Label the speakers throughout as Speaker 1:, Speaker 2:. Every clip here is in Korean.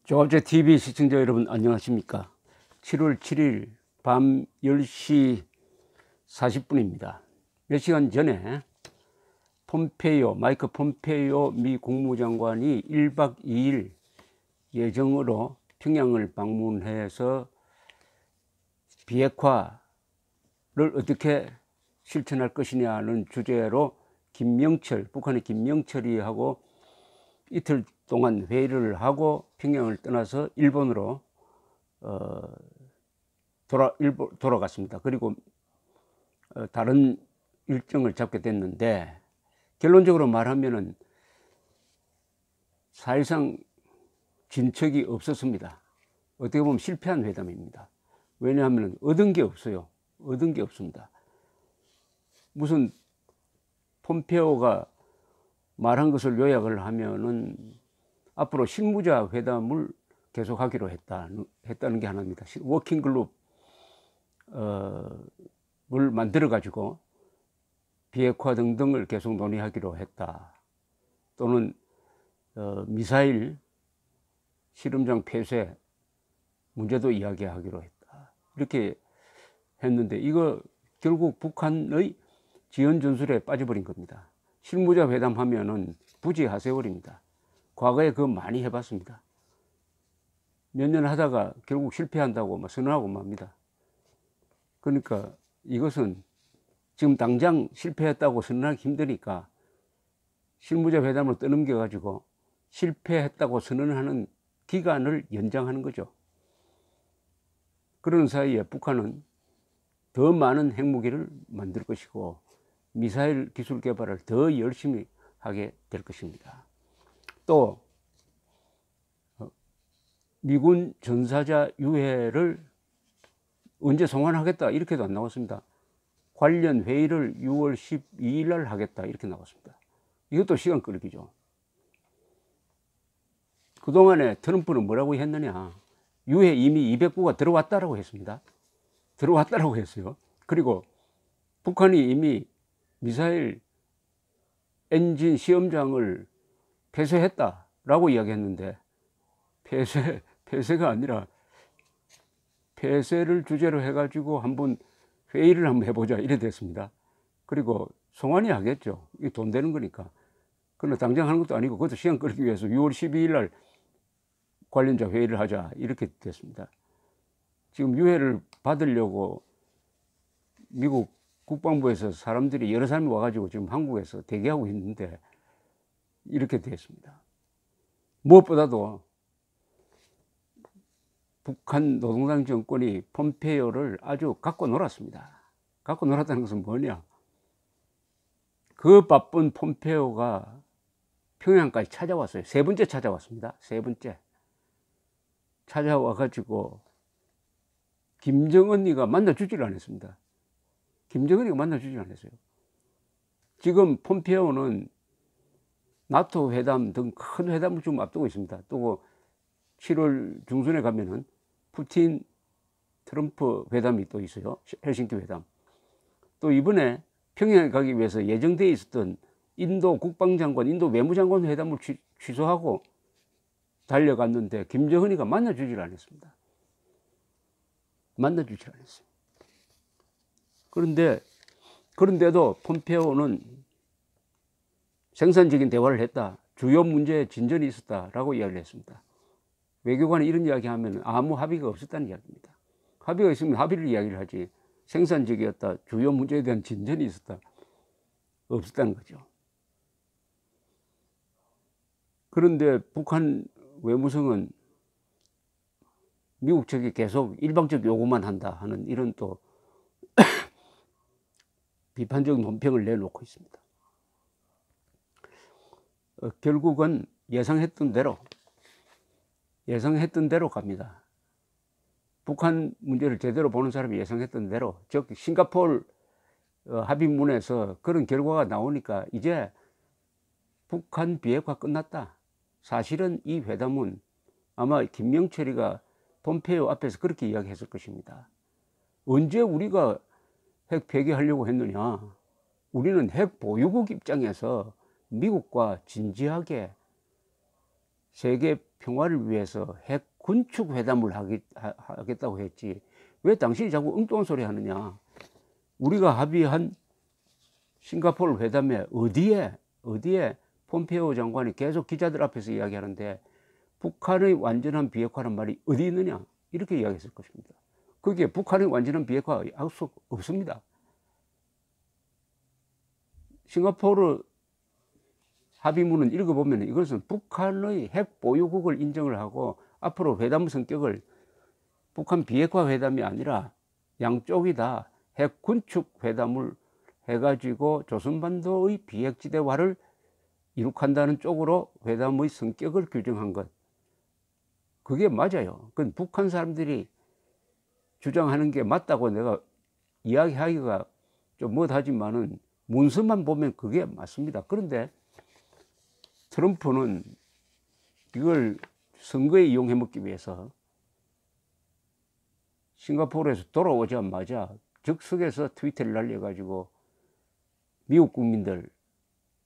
Speaker 1: 조갑제 TV 시청자 여러분 안녕하십니까. 7월 7일 밤 10시 40분입니다. 몇 시간 전에 마이크 폼페이오 미 국무장관이 1박 2일 예정으로 평양을 방문해서 비핵화를 어떻게 실천할 것이냐는 주제로 북한의 김명철이하고 이틀 동안 회의를 하고 평양을 떠나서 일본으로 돌아갔습니다. 그리고 다른 일정을 잡게 됐는데, 결론적으로 말하면은 사실상 진척이 없었습니다. 어떻게 보면 실패한 회담입니다. 왜냐하면 얻은 게 없어요. 얻은 게 없습니다. 무슨 폼페오가 말한 것을 요약을 하면은 앞으로 실무자 회담을 계속하기로 했다는 게 하나입니다. 워킹 그룹을 만들어 가지고 비핵화 등등을 계속 논의하기로 했다. 또는 미사일 실험장 폐쇄 문제도 이야기하기로 했다. 이렇게 했는데, 이거 결국 북한의 지연 전술에 빠져버린 겁니다. 실무자 회담 하면은 부지 하세월입니다. 과거에 그거 많이 해봤습니다. 몇 년 하다가 결국 실패한다고 선언하고 맙니다. 그러니까 이것은 지금 당장 실패했다고 선언하기 힘드니까 실무자 회담을 떠넘겨 가지고 실패했다고 선언하는 기간을 연장하는 거죠. 그런 사이에 북한은 더 많은 핵무기를 만들 것이고 미사일 기술 개발을 더 열심히 하게 될 것입니다. 또 미군 전사자 유해를 언제 송환하겠다 이렇게도 안 나왔습니다. 관련 회의를 6월 12일 날 하겠다 이렇게 나왔습니다. 이것도 시간 끌기죠. 그동안에 트럼프는 뭐라고 했느냐, 유해 이미 200구가 들어왔다라고 했습니다. 들어왔다라고 했어요. 그리고 북한이 이미 미사일 엔진 시험장을 폐쇄했다라고 이야기했는데, 폐쇄가 아니라 폐쇄를 주제로 해가지고 한번 회의를 한번 해보자 이래 됐습니다. 그리고 송환이 하겠죠. 이게 돈 되는 거니까. 그러나 당장 하는 것도 아니고 그것도 시간 끌기 위해서 6월 12일 날 관련자 회의를 하자 이렇게 됐습니다. 지금 유해를 받으려고 미국 국방부에서 사람들이 여러 사람이 와가지고 지금 한국에서 대기하고 있는데 이렇게 됐습니다. 무엇보다도 북한 노동당 정권이 폼페이오를 아주 갖고 놀았습니다. 갖고 놀았다는 것은 뭐냐, 그 바쁜 폼페이오가 평양까지 찾아왔어요. 세 번째 찾아왔습니다. 세 번째 찾아와가지고 김정은이가 만나주지를 않았습니다. 김정은이가 만나주지를 않았어요. 지금 폼페이오는 나토 회담 등 큰 회담을 좀 앞두고 있습니다. 또 7월 중순에 가면은 푸틴 트럼프 회담이 또 있어요. 헬싱키 회담. 또 이번에 평양에 가기 위해서 예정되어 있었던 인도 국방장관, 인도 외무장관 회담을 취소하고 달려갔는데 김정은이가 만나주지를 않았습니다. 만나주질 않았어요. 그런데도 폼페이오는 생산적인 대화를 했다, 주요 문제에 진전이 있었다라고 이야기를 했습니다. 외교관이 이런 이야기하면 아무 합의가 없었다는 이야기입니다. 합의가 있으면 합의를 이야기를 하지, 생산적이었다, 주요 문제에 대한 진전이 있었다, 없었다는 거죠. 그런데 북한 외무성은 미국 측이 계속 일방적 요구만 한다 하는 이런 또 비판적 논평을 내놓고 있습니다. 결국은 예상했던 대로 갑니다. 북한 문제를 제대로 보는 사람이 예상했던 대로, 즉 싱가포르 합의문에서 그런 결과가 나오니까 이제 북한 비핵화 끝났다. 사실은 이 회담은 아마 김명철이가 폼페이오 앞에서 그렇게 이야기했을 것입니다. 언제 우리가 핵 폐기하려고 했느냐, 우리는 핵 보유국 입장에서 미국과 진지하게 세계 평화를 위해서 핵 군축 회담을 하겠다고 했지 왜 당신이 자꾸 엉뚱한 소리 하느냐. 우리가 합의한 싱가포르 회담에 어디에 폼페이오 장관이 계속 기자들 앞에서 이야기하는데 북한의 완전한 비핵화란 말이 어디 있느냐 이렇게 이야기했을 것입니다. 거기에 북한의 완전한 비핵화 할 수 없습니다. 싱가포르 합의문은 읽어보면 이것은 북한의 핵 보유국을 인정을 하고 앞으로 회담 성격을 북한 비핵화 회담이 아니라 양쪽이 다 핵 군축 회담을 해가지고 조선반도의 비핵지대화를 이룩한다는 쪽으로 회담의 성격을 규정한 것. 그게 맞아요. 그건 북한 사람들이 주장하는 게 맞다고 내가 이야기하기가 좀 못하지만은 문서만 보면 그게 맞습니다. 그런데 트럼프는 이걸 선거에 이용해 먹기 위해서 싱가포르에서 돌아오자마자 즉석에서 트위터를 날려가지고 미국 국민들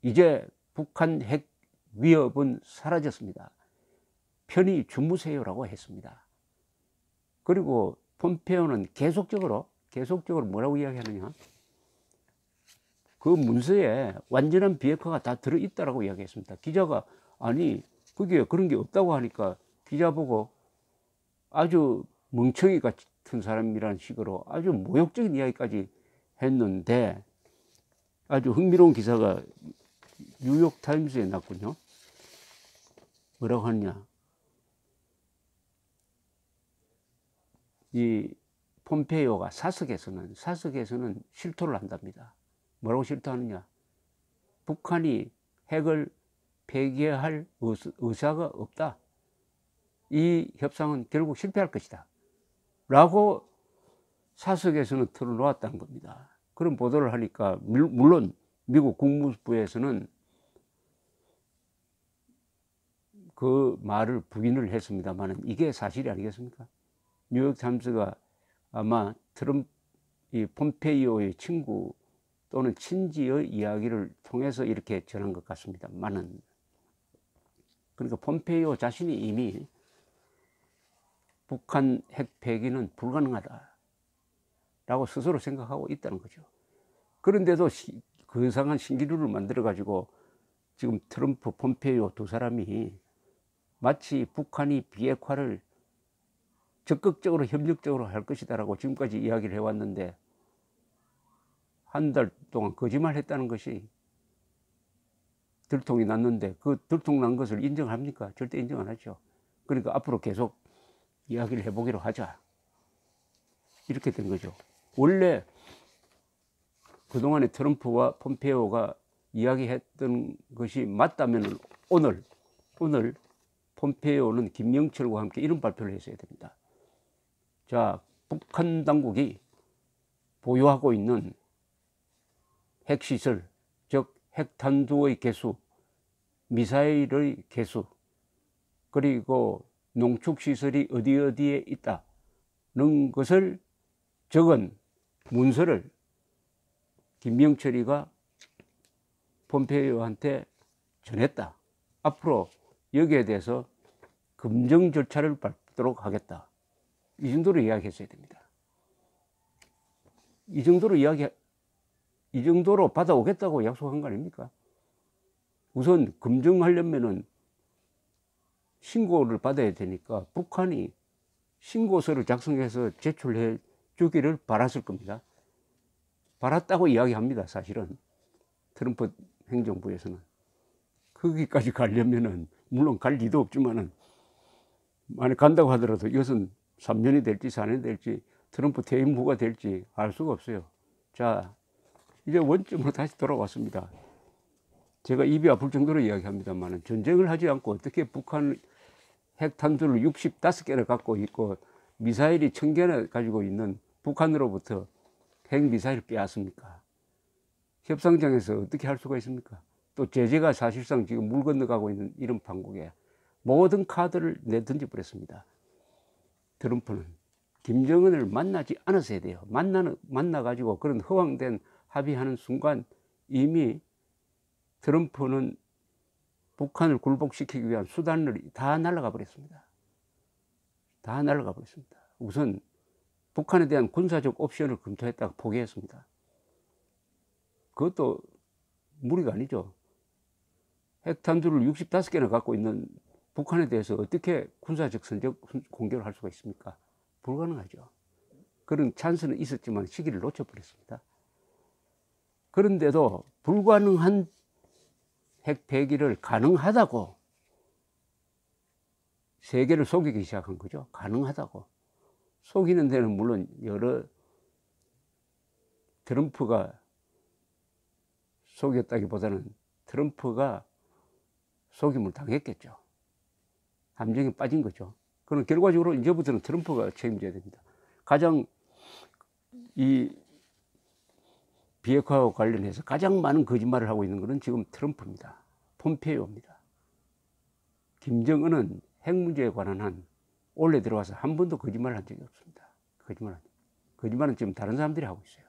Speaker 1: 이제 북한 핵 위협은 사라졌습니다. 편히 주무세요라고 했습니다. 그리고 폼페이오는 계속적으로 뭐라고 이야기하느냐. 그 문서에 완전한 비핵화가 다 들어있다라고 이야기했습니다. 기자가 아니 그게 그런 게 없다고 하니까 기자 보고 아주 멍청이 같은 사람이라는 식으로 아주 모욕적인 이야기까지 했는데 아주 흥미로운 기사가 뉴욕타임스에 났군요. 뭐라고 하느냐. 이 폼페이오가 사석에서는 실토를 한답니다. 뭐라고 실토하느냐. 북한이 핵을 폐기할 의사가 없다. 이 협상은 결국 실패할 것이다. 라고 사석에서는 털어놓았다는 겁니다. 그런 보도를 하니까 물론 미국 국무부에서는 그 말을 부인을 했습니다만 이게 사실이 아니겠습니까? 뉴욕타임스가 아마 이 폼페이오의 친구 또는 친지의 이야기를 통해서 이렇게 전한 것 같습니다만은 그러니까 폼페이오 자신이 이미 북한 핵 폐기는 불가능하다 라고 스스로 생각하고 있다는 거죠. 그런데도 근사한 신기루를 만들어 가지고 지금 트럼프 폼페이오 두 사람이 마치 북한이 비핵화를 적극적으로 협력적으로 할 것이다 라고 지금까지 이야기를 해왔는데 한 달 동안 거짓말 했다는 것이 들통이 났는데 그 들통 난 것을 인정합니까? 절대 인정 안 하죠. 그러니까 앞으로 계속 이야기를 해보기로 하자. 이렇게 된 거죠. 원래 그동안에 트럼프와 폼페이오가 이야기했던 것이 맞다면 오늘 폼페이오는 김영철과 함께 이런 발표를 했어야 됩니다. 자, 북한 당국이 보유하고 있는 핵시설, 즉 핵탄두의 개수, 미사일의 개수, 그리고 농축시설이 어디에 있다는 것을 적은 문서를 김명철이가 폼페이오한테 전했다. 앞으로 여기에 대해서 검증 절차를 밟도록 하겠다. 이 정도로 이야기했어야 됩니다. 이 정도로 받아오겠다고 약속한 거 아닙니까? 우선 검증하려면은 신고를 받아야 되니까 북한이 신고서를 작성해서 제출해 주기를 바랐을 겁니다. 바랐다고 이야기합니다. 사실은 트럼프 행정부에서는. 거기까지 가려면은 물론 갈 리도 없지만은 만약 간다고 하더라도 이것은 3년이 될지 4년이 될지 트럼프 퇴임 후가 될지 알 수가 없어요. 자, 이제 원점으로 다시 돌아왔습니다. 제가 입이 아플 정도로 이야기합니다만 전쟁을 하지 않고 어떻게 북한 핵탄두를 65개를 갖고 있고 미사일이 1000개나 가지고 있는 북한으로부터 핵미사일을 빼앗습니까? 협상장에서 어떻게 할 수가 있습니까? 또 제재가 사실상 지금 물 건너가고 있는 이런 판국에 모든 카드를 내던져 버렸습니다. 트럼프는 김정은을 만나지 않았어야 돼요. 만나가지고 그런 허황된 합의하는 순간 이미 트럼프는 북한을 굴복시키기 위한 수단을 다 날아가 버렸습니다. 다 날아가 버렸습니다. 우선 북한에 대한 군사적 옵션을 검토했다가 포기했습니다. 그것도 무리가 아니죠. 핵탄두를 65개나 갖고 있는 북한에 대해서 어떻게 군사적 선제 공격을 할 수가 있습니까? 불가능하죠. 그런 찬스는 있었지만 시기를 놓쳐버렸습니다. 그런데도 불가능한 핵 폐기를 가능하다고 세계를 속이기 시작한 거죠. 가능하다고. 속이는 데는 물론 여러 트럼프가 속였다기보다는 트럼프가 속임을 당했겠죠. 함정에 빠진 거죠. 그럼 결과적으로 이제부터는 트럼프가 책임져야 됩니다. 가장 이 비핵화와 관련해서 가장 많은 거짓말을 하고 있는 것은 지금 트럼프입니다. 폼페이오입니다. 김정은은 핵 문제에 관한 한 올해 들어와서 한 번도 거짓말을 한 적이 없습니다. 거짓말은 지금 다른 사람들이 하고 있어요.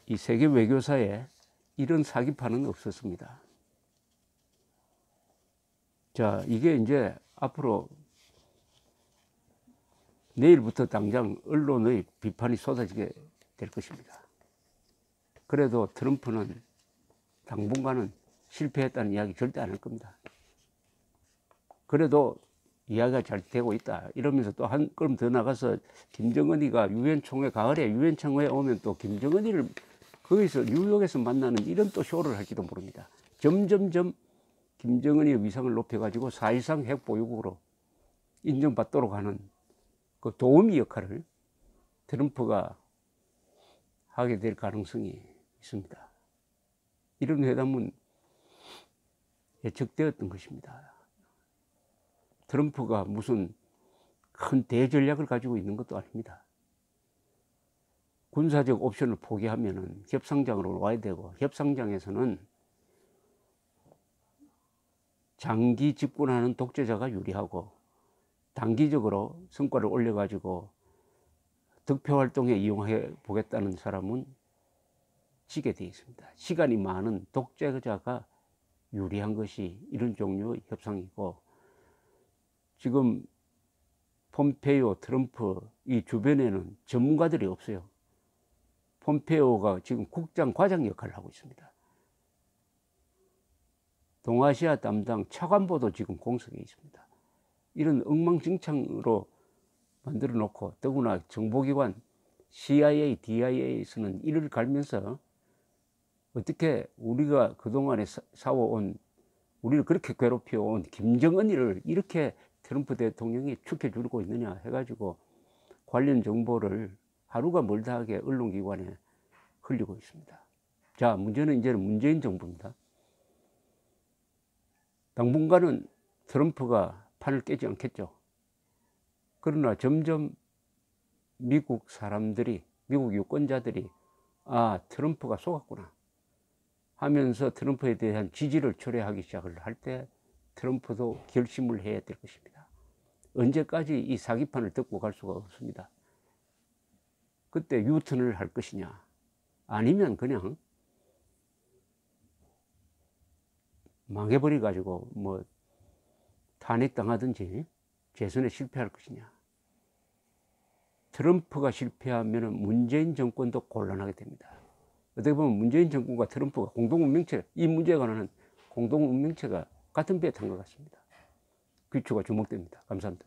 Speaker 1: 이 세계 외교사에 이런 사기판은 없었습니다. 자, 이게 이제 앞으로 내일부터 당장 언론의 비판이 쏟아지게 될 것입니다. 그래도 트럼프는 당분간은 실패했다는 이야기 절대 안 할 겁니다. 그래도 이야기가 잘 되고 있다 이러면서 또 한 걸음 더 나가서 김정은이가 유엔 총회 가을에 유엔 총회에 오면 또 김정은이를 거기서 뉴욕에서 만나는 이런 또 쇼를 할지도 모릅니다. 점점점 김정은이의 위상을 높여가지고 사실상 핵 보유국으로 인정받도록 하는 그 도우미 역할을 트럼프가 하게 될 가능성이 있습니다. 이런 회담은 예측되었던 것입니다. 트럼프가 무슨 큰 대전략을 가지고 있는 것도 아닙니다. 군사적 옵션을 포기하면은 협상장으로 와야 되고, 협상장에서는 장기 집권하는 독재자가 유리하고 단기적으로 성과를 올려가지고 득표 활동에 이용해 보겠다는 사람은 지게 되어 있습니다. 시간이 많은 독재자가 유리한 것이 이런 종류의 협상이고, 지금 폼페이오, 트럼프 이 주변에는 전문가들이 없어요. 폼페이오가 지금 국장 과장 역할을 하고 있습니다. 동아시아 담당 차관보도 지금 공석에 있습니다. 이런 엉망진창으로 만들어 놓고, 더구나 정보기관 CIA, DIA에서는 이를 갈면서 어떻게 우리가 그동안에 싸워온, 우리를 그렇게 괴롭혀온 김정은이를 이렇게 트럼프 대통령이 축해주고 있느냐 해가지고 관련 정보를 하루가 멀다 하게 언론기관에 흘리고 있습니다. 자, 문제는 이제는 문재인 정부입니다. 당분간은 트럼프가 판을 깨지 않겠죠. 그러나 점점 미국 사람들이, 미국 유권자들이 아, 트럼프가 속았구나 하면서 트럼프에 대한 지지를 초래하기 시작을 할 때 트럼프도 결심을 해야 될 것입니다. 언제까지 이 사기판을 듣고 갈 수가 없습니다. 그때 유턴을 할 것이냐, 아니면 그냥 망해버려 가지고 뭐 탄핵당하든지 재선에 실패할 것이냐. 트럼프가 실패하면 문재인 정권도 곤란하게 됩니다. 어떻게 보면 문재인 정권과 트럼프가 공동운명체, 이 문제에 관한 공동운명체가 같은 배에 탄 것 같습니다. 귀추가 주목됩니다. 감사합니다.